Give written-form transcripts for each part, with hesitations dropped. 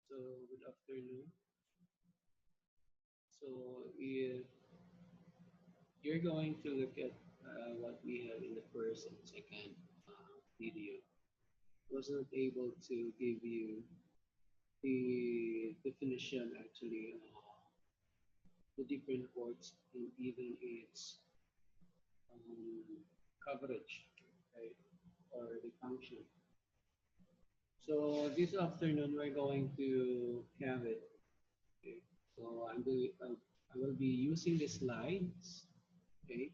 So, good afternoon. So, if you're going to look at what we have in the first and second video, I was not able to give you the definition actually of the different ports and even its um, coverage, right, or the function. So, this afternoon we're going to have it. Okay. So, I will be using the slides. Okay.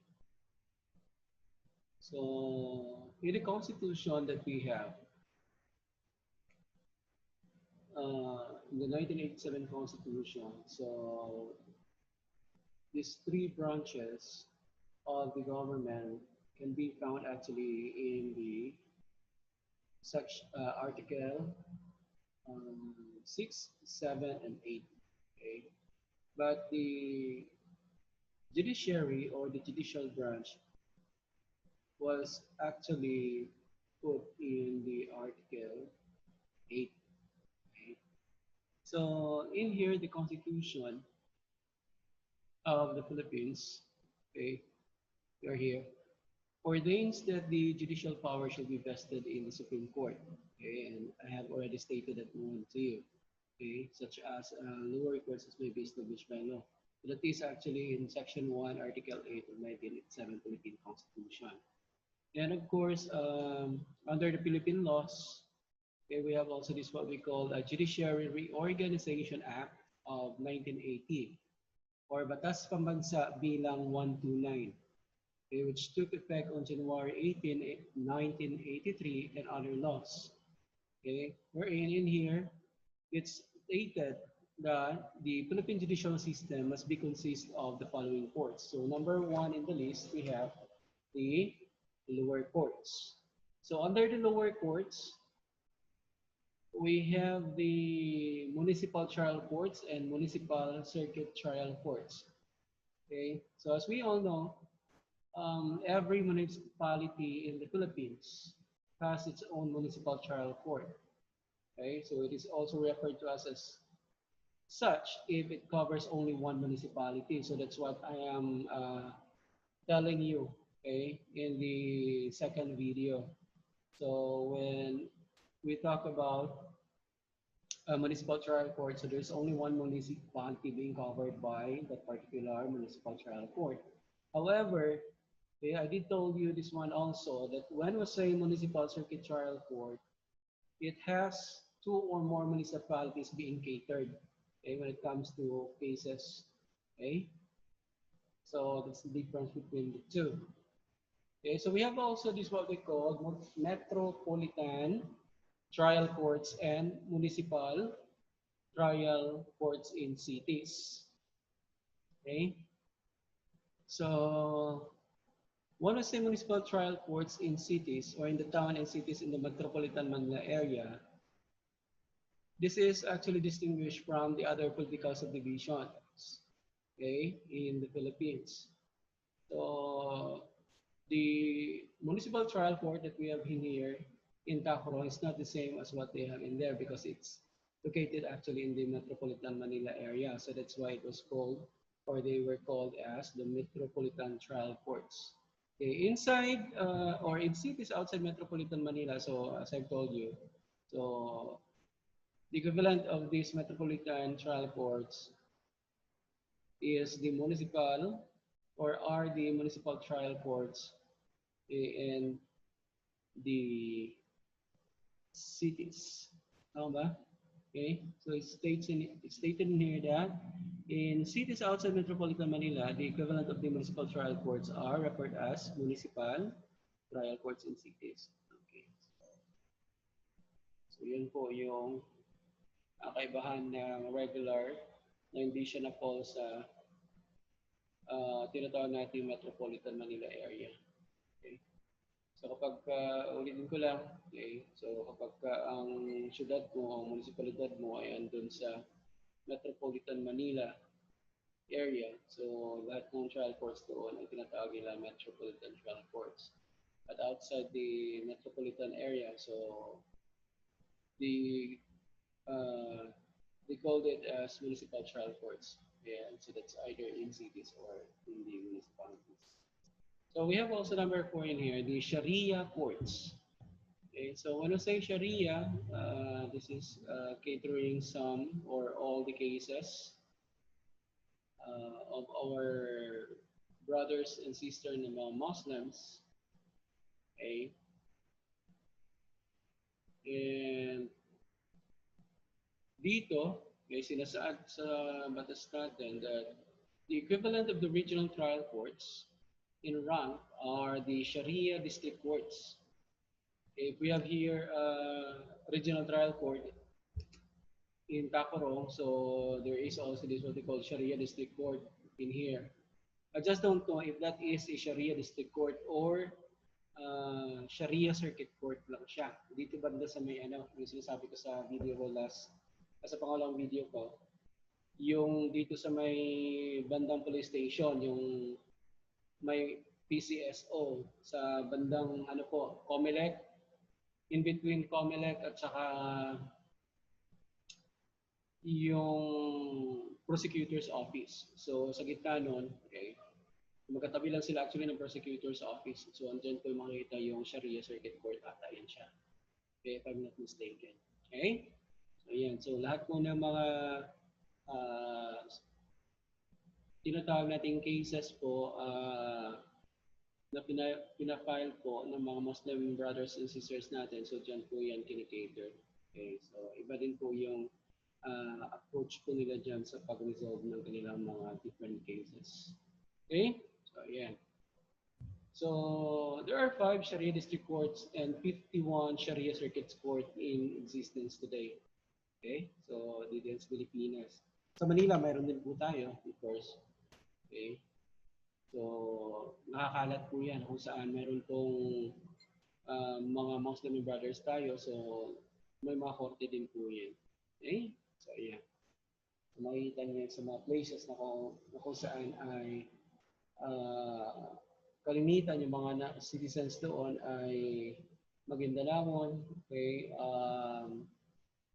So in the constitution that we have, in the 1987 constitution, so these three branches of the government can be found actually in the section, article 6, 7, and 8. Okay? But the judiciary or the judicial branch was actually put in the article 8. Okay? So in here, the constitution of the Philippines, okay, we are here, ordains that the judicial power should be vested in the Supreme Court. Okay, and I have already stated that one to you. Okay, such as lower courts as may be established by law. So that is actually in Section 1, Article 8 of 1987 Philippine Constitution. And of course, under the Philippine laws, okay, we have also this what we call a Judiciary Reorganization Act of 1980 or Batas Pambansa Bilang 129, okay, which took effect on January 18, 1983, and other laws. Okay, wherein in here, it's stated that the Philippine judicial system must be consist of the following courts. So number one in the list, we have the lower courts. So under the lower courts, we have the municipal trial courts and municipal circuit trial courts. Okay, so as we all know, every municipality in the Philippines has its own municipal trial court. Okay, so it is also referred to as such if it covers only one municipality. So that's what I am telling you, okay, in the second video. So when we talk about municipal trial court, so there's only one municipality being covered by that particular municipal trial court. However, okay, I did told you this one also that when we say municipal circuit trial court, it has two or more municipalities being catered, okay, when it comes to cases. Okay, so that's the difference between the two. Okay, so we have also this what we call metropolitan trial courts and municipal trial courts in cities. Okay, so one of the municipal trial courts in cities or in the town and cities in the metropolitan Manila area, this is actually distinguished from the other political subdivisions, okay, in the Philippines. So the municipal trial court that we have in here in Tacro is not the same as what they have in there because it's located actually in the metropolitan Manila area. So that's why it was called, or they were called as the metropolitan trial courts. Okay, inside or in cities outside metropolitan Manila, so as I've told you, so the equivalent of these metropolitan trial courts is the municipal or are the municipal trial courts in the cities. Tama ba? Okay, so it's stated in here that in cities outside Metropolitan Manila, the equivalent of the municipal trial courts are referred as municipal trial courts in cities. Okay, so yun po yung kaibahan ng regular na hindi siya na-fall sa tinatawag natin Metropolitan Manila area. Okay. So kapag ulitin ko lang, okay, so kapag ang syudad mo, ang munisipalidad mo ay andun sa Metropolitan Manila area, so lahat ng trial courts doon ay tinatawag nila Metropolitan Trial Courts. But outside the metropolitan area, so the They called it as municipal trial courts. And so that's either in cities or in the municipalities. So we have also number 4 in here, the Sharia courts. Okay, so when I say Sharia, this is catering some or all the cases of our brothers and sisters among Muslims. Okay, and dito, may sinasaad sa batas natin that the equivalent of the regional trial courts in rank are the Sharia district courts. If we have here regional trial court in Tacorong, so there is also this what they call Sharia district court in here. I just don't know if that is a Sharia district court or Sharia circuit court lang siya. Dito banda sa may ano, yung sinasabi ko sa video ko sa pangalawang video ko, yung dito sa may bandang police station, yung may PCSO sa bandang ano po, Comelec, in between Comelec at saka yung prosecutor's office. So sa gitna nun, okay, magkatabi lang sila actually ng prosecutor's office. So andyan po makikita yung Sharia Circuit Court ata yan siya. Okay, if I'm not mistaken. Okay? So yan. So lahat po ng mga uh, tinatawag nating cases po na pinafile po ng mga Muslim brothers and sisters natin. So dyan po yan kinikater. Okay, so iba din po yung approach po nila dyan sa pag-resolve ng kanilang mga different cases. Okay? So, yan. So, there are 5 Sharia district courts and 51 Sharia circuit court in existence today. Okay? So, dito sa Pilipinas. Sa Manila, mayroon din po tayo, of course. Okay? So, nakakalat po yan kung saan mayroon pong mga Muslim brothers tayo. So, may mga korte din po yan. Okay? So, yeah. So, makikita niyo sa mga places na kung saan ay kalimitan yung mga citizens doon ay Maguindanao, okay,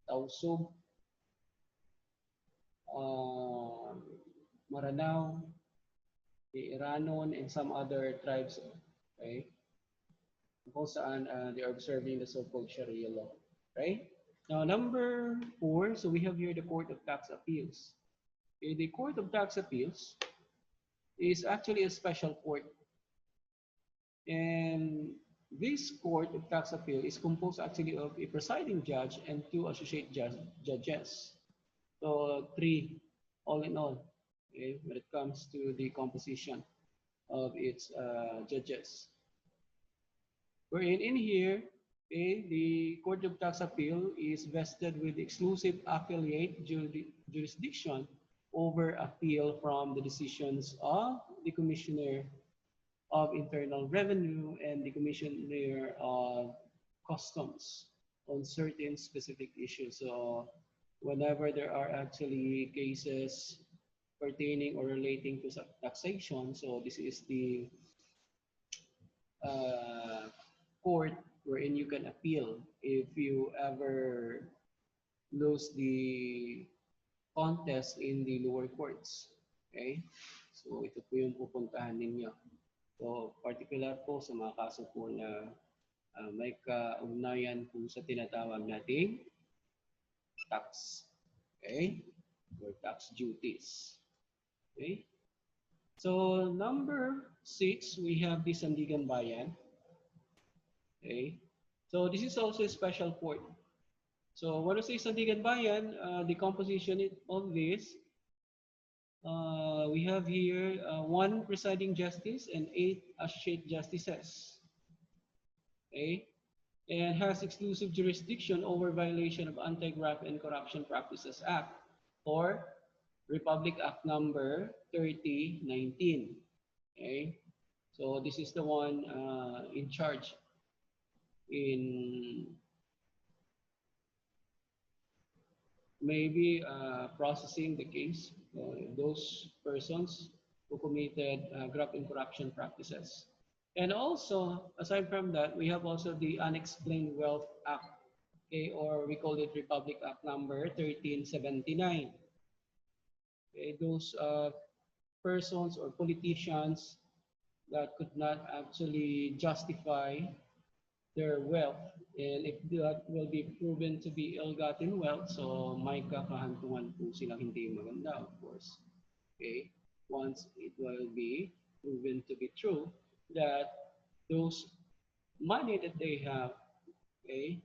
Tausug, Maranao, Iranon, and some other tribes, okay, kung saan they are observing the so-called Sharia law, right? Now, number 4, so we have here the Court of Tax Appeals. Okay, the Court of Tax Appeals is actually a special court. And this Court of Tax Appeal is composed actually of a presiding judge and 2 associate judges. So 3 all in all, okay, when it comes to the composition of its judges. Wherein in here, okay, the Court of Tax Appeal is vested with exclusive affiliate jurisdiction over appeal from the decisions of the Commissioner of Internal Revenue and the Commissioner of Customs on certain specific issues. So whenever there are actually cases pertaining or relating to taxation, so this is the court wherein you can appeal if you ever lose the contest in the lower courts. Okay? So ito po yung pupuntahan ninyo. So particular po sa mga kaso po na may kaugnayan po sa tinatawag nating tax. Okay? Or tax duties. Okay? So number 6, we have the Sandigan Bayan. Okay? So this is also a special court. So when I say Sandigan Bayan, the composition of this, we have here 1 presiding justice and 8 associate justices. Okay? And has exclusive jurisdiction over violation of Anti-Graft and Corruption Practices Act or Republic Act number 3019. Okay? So this is the one in charge in maybe processing the case, those persons who committed graft and corruption practices. And also, aside from that, we have also the Unexplained Wealth Act. Okay, or we call it Republic Act number 1379. Okay, those persons or politicians that could not actually justify their wealth. And if that will be proven to be ill-gotten wealth, so may kakahantungan po silang hindi maganda, of course. Okay? Once it will be proven to be true that those money that they have, okay,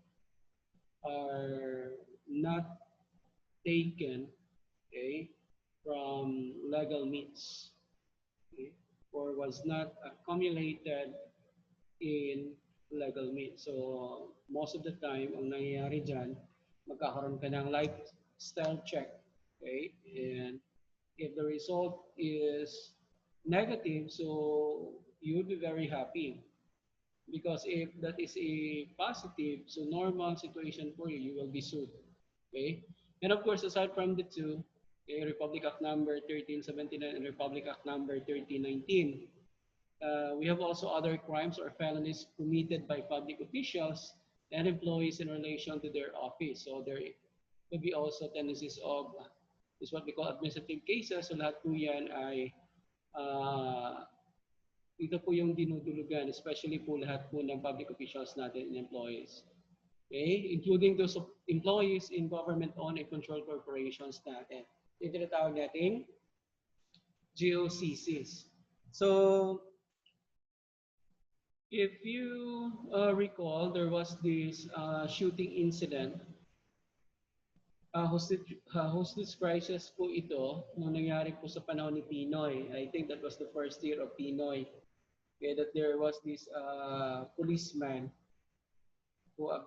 are not taken, okay, from legal means, okay, or was not accumulated in legal means. So, most of the time, ang nangyayari dyan, magkakaroon ka ng lifestyle check. Okay? And if the result is negative, so you would be very happy. Because if that is a positive, so normal situation for you, you will be sued. Okay? And of course, aside from the two, okay, Republic Act number 1379 and Republic Act number 1319, we have also other crimes or felonies committed by public officials and employees in relation to their office. So there could be also tendencies of is what we call administrative cases. So lahat po yan ay uh, ito po yung dinudulugan, especially po lahat po ng public officials natin and employees. Okay? Including those employees in government-owned and controlled corporations natin. Ito tinatawag nating GOCCs. So, if you recall, there was this shooting incident. Hostage crisis po ito nung nangyari po sa panahon ni Pinoy. I think that was the first year of Pinoy. Okay, that there was this policeman who, uh,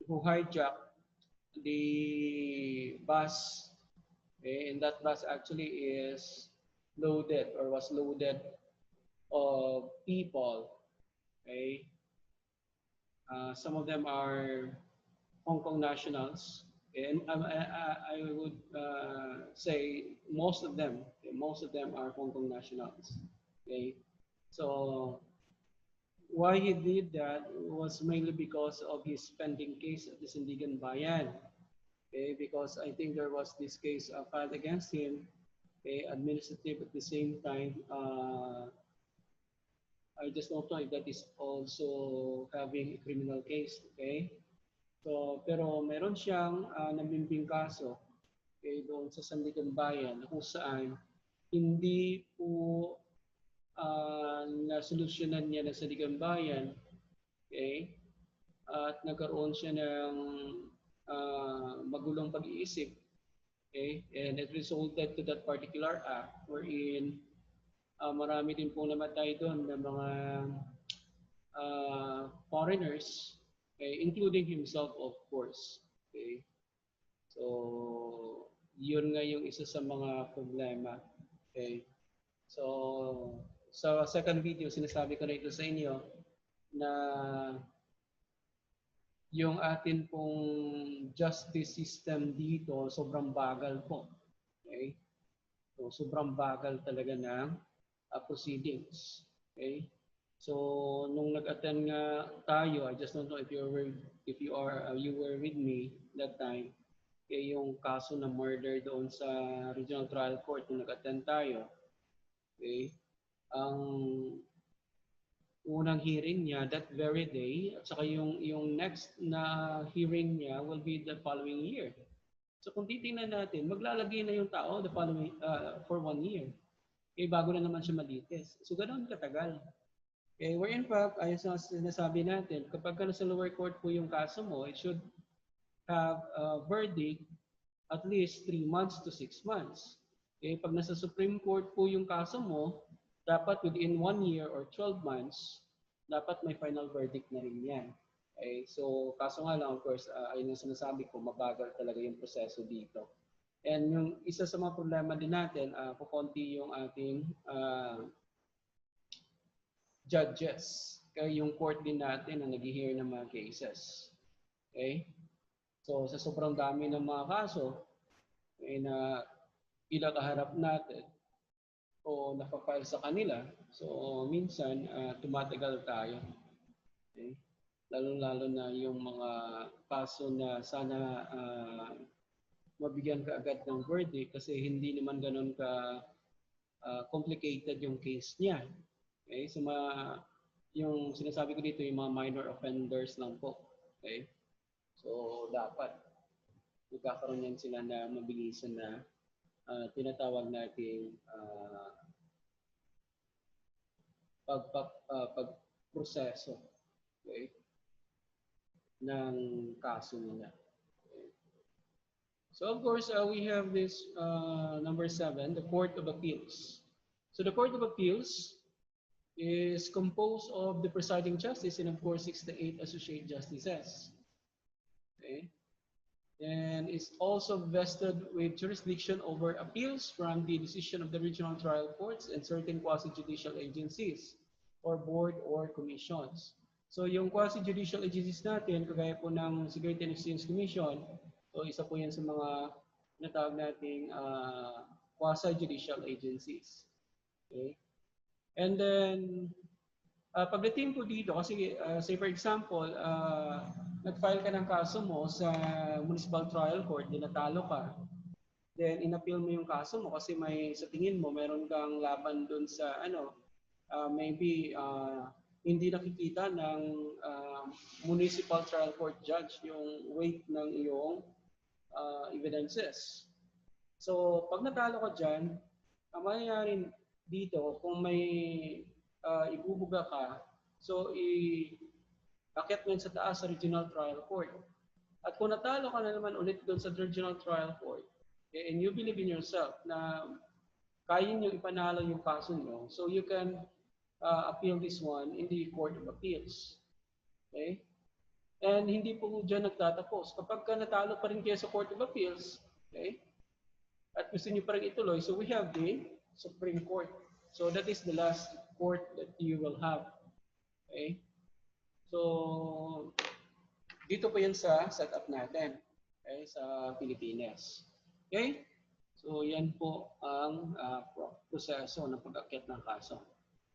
who hijacked the bus. Okay, and that bus actually is loaded or was loaded of people. Okay, some of them are Hong Kong nationals, and I would say most of them are Hong Kong nationals. Okay, so why he did that was mainly because of his pending case at the Sandigan Bayan. Okay, because I think there was this case filed against him, okay, administrative at the same time. I just don't know if that is also having a criminal case, okay? So, pero meron siyang nabimbing kaso okay, doon sa Sandigan Bayan kung saan hindi po nasolusyonan niya ng Sandigan Bayan, okay? At nagkaroon siya ng magulong pag-iisip, okay? And it resulted to that particular act wherein marami din po namatay doon ng mga foreigners, okay, including himself, of course. Okay? So, yun nga yung isa sa mga problema. Okay? So, sa second video, sinasabi ko na ito sa inyo na yung atin pong justice system dito, sobrang bagal po. Okay? So, sobrang bagal talaga ng proceedings. Okay? So nung nag-attend nga tayo, I just don't know if you were with me that time. Okay, yung kaso na murder doon sa Regional Trial Court nung nag-attend tayo. Okay? Ang unang hearing niya that very day at saka yung next na hearing niya will be the following year. So kung titingnan natin, maglalagay na yung tao the following for 1 year. Okay, bago na naman siya malitis. So ganoon katagal. Okay, where in fact, ayun sa sinasabi natin, kapag ka nasa lower court po yung kaso mo, it should have a verdict at least 3 months to 6 months. Okay, pag nasa Supreme Court po yung kaso mo, dapat within 1 year or 12 months, dapat may final verdict na rin yan. Okay, so kaso nga lang, of course, ayun ang sinasabi ko, mabagal talaga yung proseso dito. And yung isa sa mga problema din natin, kukunti yung ating judges. Kaya yung court din natin na nag-hear ng mga cases. Okay? So, sa sobrang dami ng mga kaso na ilakaharap natin o nakapile sa kanila, so minsan tumatagal tayo. Okay? Lalo-lalo na yung mga kaso na sana mabigyan ka agad ng verdict kasi hindi naman ganun ka complicated yung case niya. Okay? So yung sinasabi ko dito yung mga minor offenders lang po. Okay? So dapat magkakaroon yan sila na mabilisan na tinatawag nating pagproseso, okay, ng kaso nila. Okay. So of course, we have this number 7, the Court of Appeals. So the Court of Appeals is composed of the presiding justice and of course 6 to 8 associate justices. Okay. And is also vested with jurisdiction over appeals from the decision of the regional trial courts and certain quasi-judicial agencies or board or commissions. So yung quasi-judicial agencies natin, kagaya po ng Security and Exchange Commission, so isa po yan sa mga natawag nating quasi-judicial agencies. Okay? And then, pagdating po dito, kasi say for example, nag-file ka ng kaso mo sa municipal trial court, dinatalo ka, then in-appeal mo yung kaso mo kasi may sa tingin mo meron kang laban dun sa maybe hindi nakikita ng municipal trial court judge yung weight ng iyong evidences. So pag natalo ka dyan, ang mangyayari dito kung may ibubuga ka, so akit mo sa taas sa regional trial court. At kung natalo ka na naman ulit doon sa regional trial court, okay, and you believe in yourself na kaya nyo ipanalo yung kaso nyo, so you can appeal this one in the Court of Appeals. Okay? And hindi po dyan nagtatapos. Kapag ka natalo pa rin kayo sa Court of Appeals, okay, at gusto nyo pa rin ituloy, so we have the Supreme Court. So that is the last court that you will have. Okay? So, dito po yan sa setup natin, okay, sa Pilipinas. Okay? So, yan po ang proseso ng pag-akyat ng kaso.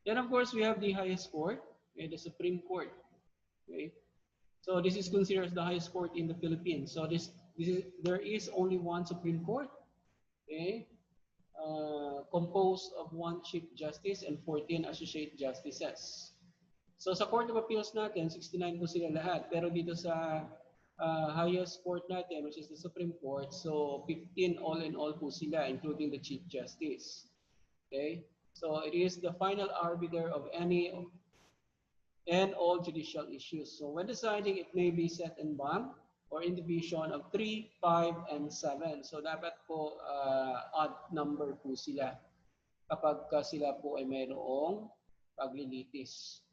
Then, of course, we have the highest court, okay, the Supreme Court. Okay? So, this is considered as the highest court in the Philippines. So, there is only one Supreme Court, okay, composed of 1 Chief Justice and 14 Associate Justices. So sa Court of Appeals natin, 69 po sila lahat. Pero dito sa highest court natin, which is the Supreme Court, so 15 all in all po sila, including the Chief Justice. Okay? So it is the final arbiter of any and all judicial issues. So when deciding, it may be set in bond or in division of 3, 5, and 7. So dapat po odd number po sila kapag sila po ay mayroong paglilitis.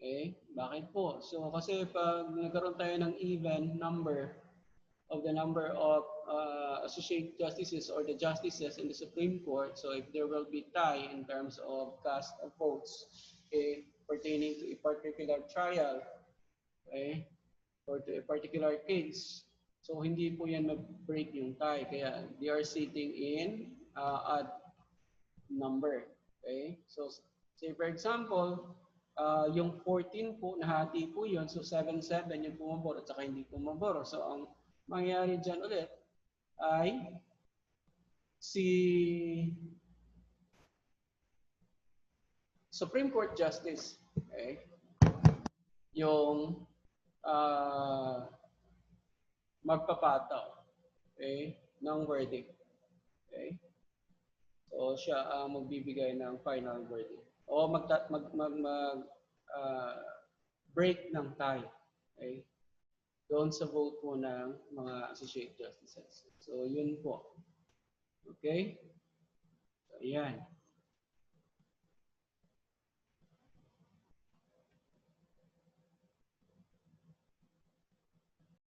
Okay? Bakit po? So, kasi pag nagkaroon tayo ng even number of the number of associate justices or the justices in the Supreme Court, so if there will be tie in terms of cast of votes, okay, pertaining to a particular trial, okay, or to a particular case, so hindi po yan mag-break yung tie. Kaya they are sitting in odd number. Okay? So, say for example, yung 14 po, nahati po yun. So, 7-7 yung pumabor at saka hindi pumabor. So, ang mangyayari dyan ulit ay si Supreme Court Justice, okay, yung magpapataw, okay, ng verdict. Okay? So, siya ang magbibigay ng final verdict. O break ng tie. Okay? Doon sa vote po ng mga associate justices. So, yun po. Okay? So, ayan.